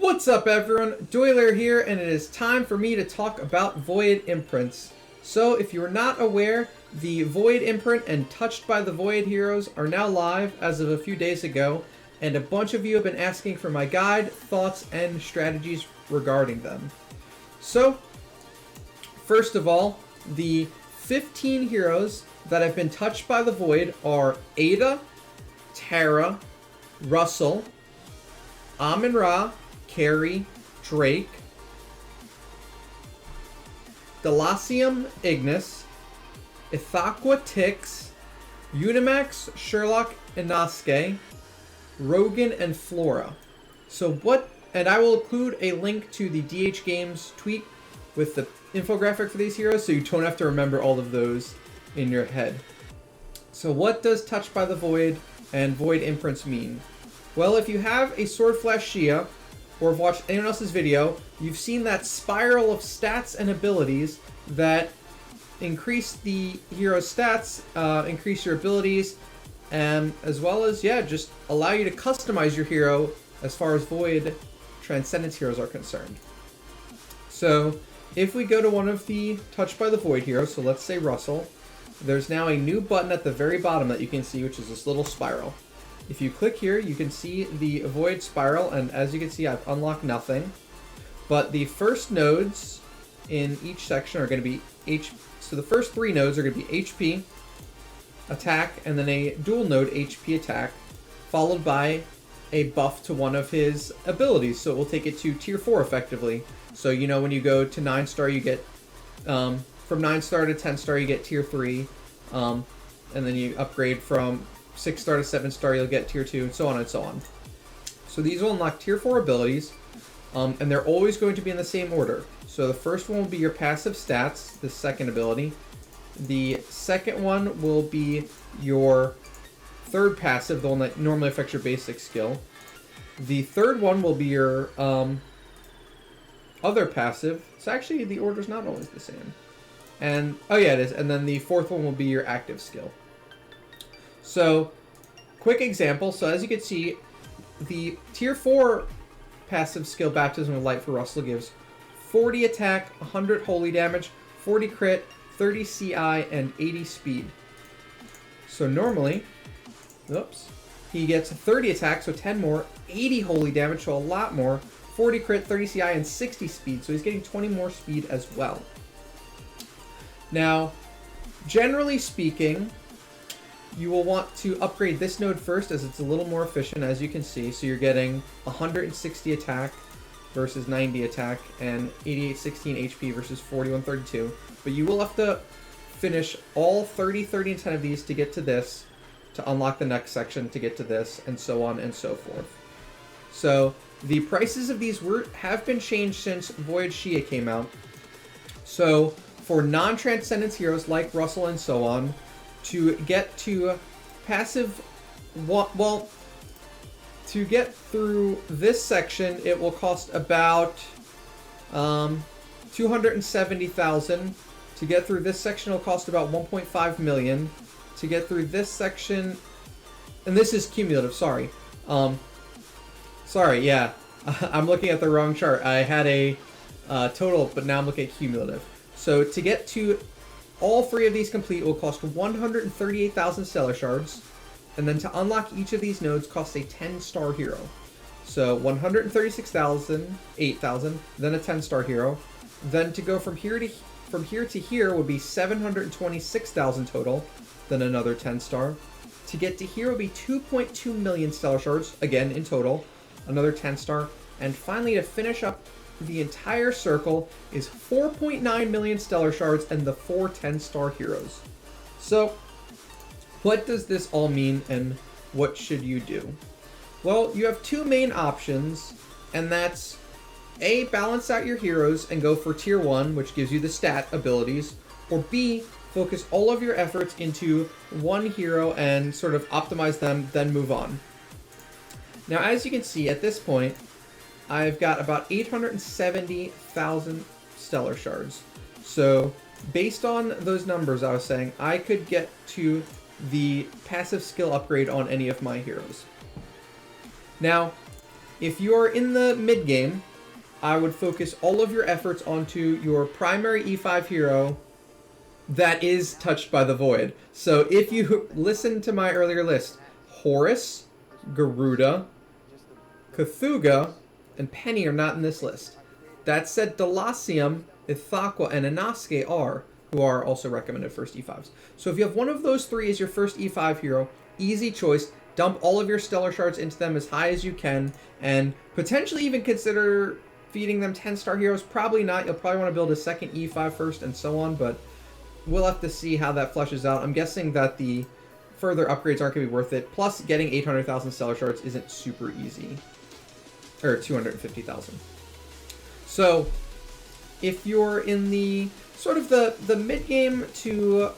What's up everyone, Doyler here, and it is time for me to talk about Void Imprints. So if you are not aware, the Void Imprint and Touched by the Void heroes are now live as of a few days ago, and a bunch of you have been asking for my guide, thoughts, and strategies regarding them. So, first of all, the 15 heroes that have been touched by the Void are Ada, Tara, Russell, Amun-Ra, Carrie, Drake, Delacium Ignis, Ithaqua Tix, Unimax, Sherlock Inosuke, Rogan, and Flora. So what, and I will include a link to the DH Games tweet with the infographic for these heroes so you don't have to remember all of those in your head. So what does Touched by the Void and Void Imprints mean? Well, if you have a Sword Flash Shia, or have watched anyone else's video, you've seen that spiral of stats and abilities that increase the hero's stats, increase your abilities, and as well as, just allow you to customize your hero as far as Void Transcendence heroes are concerned. So, if we go to one of the Touched by the Void heroes, so let's say Russell, there's now a new button at the very bottom that you can see, which is this little spiral. If you click here, you can see the Void Spiral, and as you can see, I've unlocked nothing. But the first nodes in each section are going to be so the first three nodes are going to be HP, attack, and then a dual node HP attack, followed by a buff to one of his abilities. So it will take it to tier 4 effectively. So you know when you go to 9-star, you get, from 9-star to 10-star, you get tier 3, and then you upgrade from 6-star to 7-star, you'll get tier 2, and so on and so on. So these will unlock tier 4 abilities, and they're always going to be in the same order. So the first one will be your passive stats, the second ability. The second one will be your third passive, the one that normally affects your basic skill. The third one will be your other passive. So actually, the order's not always the same. And, oh yeah, it is. And then the fourth one will be your active skill. So, quick example. So as you can see, the tier 4 passive skill Baptism of Light for Russell gives 40 attack, 100 holy damage, 40 crit, 30 CI, and 80 speed. So normally, he gets 30 attack, so 10 more, 80 holy damage, so a lot more, 40 crit, 30 CI, and 60 speed. So he's getting 20 more speed as well. Now, generally speaking, you will want to upgrade this node first as it's a little more efficient, as you can see. So you're getting 160 attack versus 90 attack and 8816 HP versus 4132. But you will have to finish all 30, 30, and 10 of these to get to this, to unlock the next section to get to this, and so on and so forth. So the prices of these have been changed since Void Shia came out. So for non-Transcendence heroes like Russell and so on, to get to passive, well, to get through this section, it will cost about 270,000. To get through this section, it will cost about 1.5 million. To get through this section, and this is cumulative. Sorry, yeah, I'm looking at the wrong chart. I had a total, but now I'm looking at cumulative. So to get to all three of these complete will cost 138,000 Stellar Shards, and then to unlock each of these nodes costs a 10-star hero. So 136,000, 8,000, then a 10-star hero. Then to go from here to here would be 726,000 total, then another 10-star. To get to here would be 2.2 million Stellar Shards, again in total, another 10-star, and finally to finish up the entire circle is 4.9 million Stellar Shards and the 4 10-star heroes. So, what does this all mean and what should you do? Well, you have two main options, and that's A, balance out your heroes and go for tier 1, which gives you the stat abilities, or B, focus all of your efforts into one hero and sort of optimize them, then move on. Now, as you can see at this point, I've got about 870,000 Stellar Shards. So, based on those numbers I was saying, I could get to the passive skill upgrade on any of my heroes. Now, if you are in the mid game, I would focus all of your efforts onto your primary E5 hero that is touched by the Void. So if you listen to my earlier list, Horus, Garuda, Cthulhu, and Penny are not in this list. That said, Delacium, Ithaqua, and Inosuke are, who are also recommended first E5s. So if you have one of those three as your first E5 hero, easy choice. Dump all of your stellar shards into them as high as you can, and potentially even consider feeding them 10-star heroes. Probably not. You'll probably want to build a second E5 first and so on, but we'll have to see how that fleshes out. I'm guessing that the further upgrades aren't going to be worth it. Plus, getting 800,000 stellar shards isn't super easy. Or 250,000. So, if you're in the sort of the mid-game to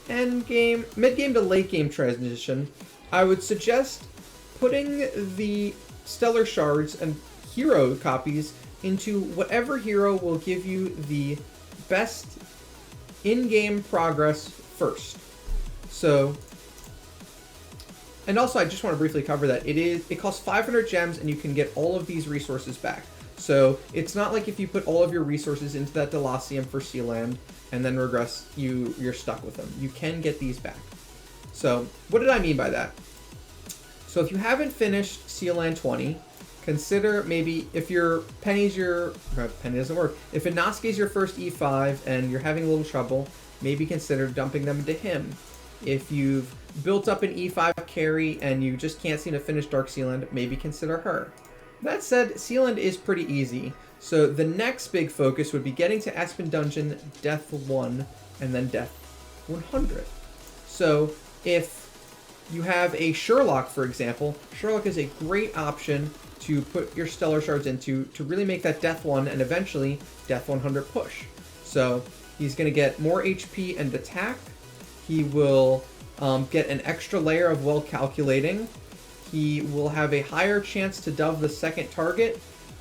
end-game, mid-game to late-game transition, I would suggest putting the stellar shards and hero copies into whatever hero will give you the best in-game progress first. So, and also I just want to briefly cover that it costs 500 gems and you can get all of these resources back. So it's not like if you put all of your resources into that Delacium for Sealand and then regress, you're stuck with them. You can get these back. So what did I mean by that? So if you haven't finished Sealand 20, consider maybe if your Penny doesn't work. If Inosuke's your first E5 and you're having a little trouble, maybe consider dumping them into him. If you've built up an E5 carry and you just can't seem to finish Dark Sealand, maybe consider her. That said, Sealand is pretty easy. So the next big focus would be getting to Aspen Dungeon Death 1 and then Death 100. So if you have a Sherlock, for example, Sherlock is a great option to put your Stellar Shards into to really make that Death 1 and eventually Death 100 push. So he's going to get more HP and attack. He will get an extra layer of well calculating. He will have a higher chance to dove the second target.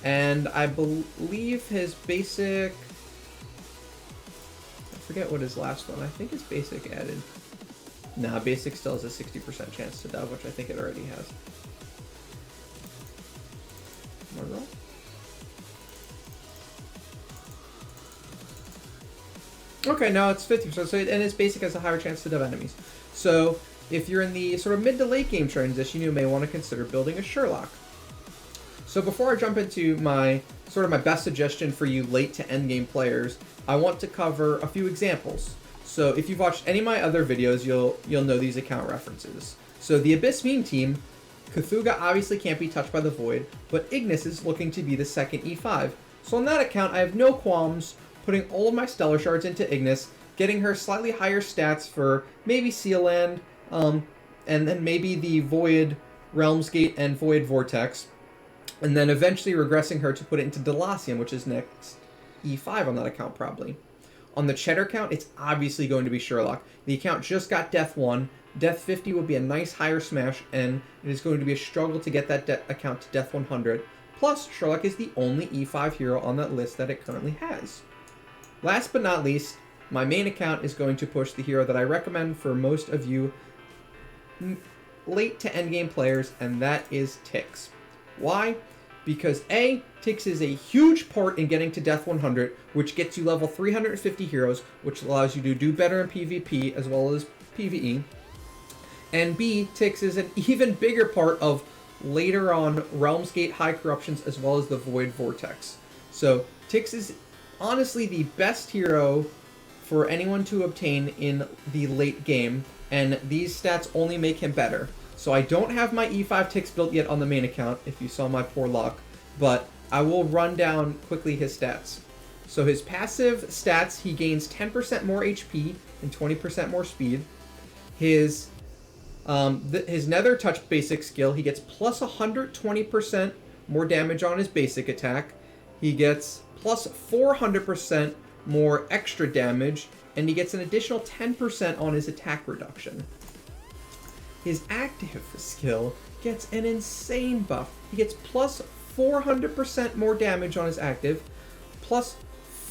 And I believe his basic... I forget what his last one. I think his basic added... Nah, basic still has a 60% chance to dove, which I think it already has. Am I wrong? Okay, no, it's 50%. So, and his basic has a higher chance to dove enemies. So, if you're in the sort of mid to late game transition, you may want to consider building a Sherlock. So before I jump into my best suggestion for you late to end game players, I want to cover a few examples. So if you've watched any of my other videos, you'll know these account references. So the Abyss Meme team, Cthulhu obviously can't be touched by the Void, but Ignis is looking to be the second E5. So on that account, I have no qualms putting all of my Stellar Shards into Ignis, getting her slightly higher stats for maybe Sealand, and then maybe the Void Realms Gate and Void Vortex, and then eventually regressing her to put it into Delacium, which is next E5 on that account probably. On the Cheddar count, it's obviously going to be Sherlock. The account just got Death 1. Death 50 would be a nice higher smash, and it is going to be a struggle to get that account to Death 100. Plus, Sherlock is the only E5 hero on that list that it currently has. Last but not least, my main account is going to push the hero that I recommend for most of you late to endgame players, and that is Tix. Why? Because A, Tix is a huge part in getting to Death 100, which gets you level 350 heroes, which allows you to do better in PvP as well as PvE. And B, Tix is an even bigger part of later on Realms Gate High Corruptions as well as the Void Vortex. So Tix is honestly the best hero for anyone to obtain in the late game, and these stats only make him better. So I don't have my E5 Tix built yet on the main account, if you saw my poor luck, but I will run down quickly his stats. So his passive stats, he gains 10% more HP and 20% more speed. His Nether Touch basic skill, he gets plus 120% more damage on his basic attack. He gets plus 400% more extra damage, and he gets an additional 10% on his attack reduction. His active skill gets an insane buff. He gets plus 400% more damage on his active, plus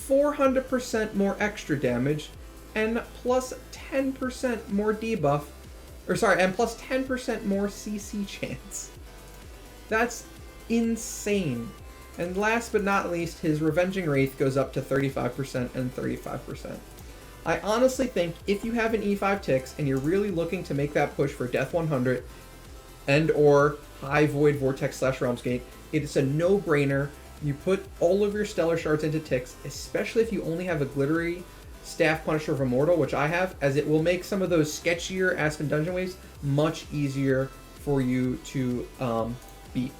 400% more extra damage, and plus 10% more debuff, and plus 10% more CC chance. That's insane. And last but not least, his Revenging Wraith goes up to 35% and 35%. I honestly think if you have an E5 Tix and you're really looking to make that push for Death 100 and or high Void Vortex / Realmsgate, it's a no-brainer. You put all of your Stellar Shards into Tix, especially if you only have a Glittery Staff Punisher of Immortal, which I have, as it will make some of those sketchier Aspen Dungeon waves much easier for you to beat.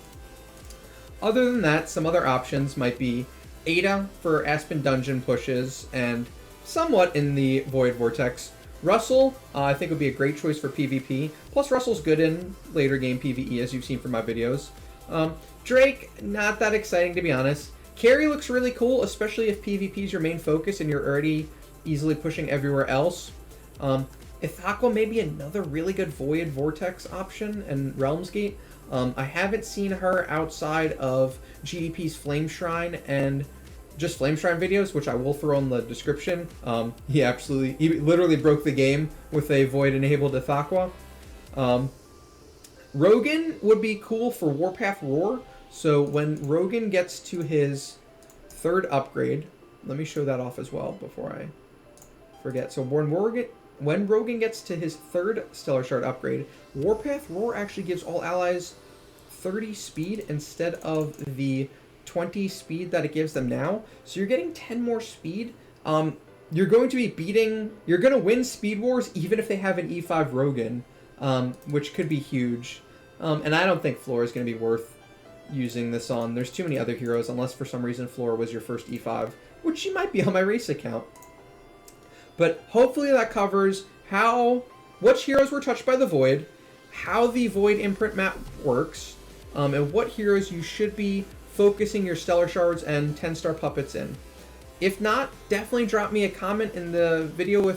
Other than that, some other options might be Ada for Aspen Dungeon pushes and somewhat in the Void Vortex. Russell, I think would be a great choice for PvP. Plus, Russell's good in later game PvE, as you've seen from my videos. Drake, not that exciting to be honest. Carry looks really cool, especially if PvP is your main focus and you're already easily pushing everywhere else. Ithaqua may be another really good Void Vortex option and Realmsgate. I haven't seen her outside of GDP's Flame Shrine and just Flame Shrine videos, which I will throw in the description. He literally broke the game with a Void enabled Ithaqua. Rogan would be cool for Warpath Roar. So when Rogan gets to his 3rd upgrade, let me show that off as well before I forget. So when Rogan gets to his 3rd Stellar Shard upgrade, Warpath Roar actually gives all allies 30 speed instead of the 20 speed that it gives them now. So you're getting 10 more speed. You're going to win Speed Wars even if they have an E5 Rogan, which could be huge. And I don't think Flora is going to be worth using this on. There's too many other heroes, unless for some reason Flora was your first E5, which she might be on my race account. But hopefully that covers which heroes were touched by the Void, how the Void imprint map works, and what heroes you should be focusing your Stellar Shards and 10-star puppets in. If not, definitely drop me a comment in the video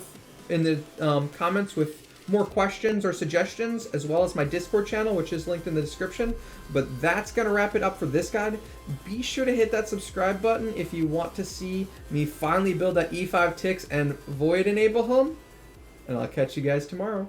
comments with more questions or suggestions, as well as my Discord channel, which is linked in the description. But that's going to wrap it up for this guide. Be sure to hit that subscribe button if you want to see me finally build that E5 Tix and Void enable him. And I'll catch you guys tomorrow.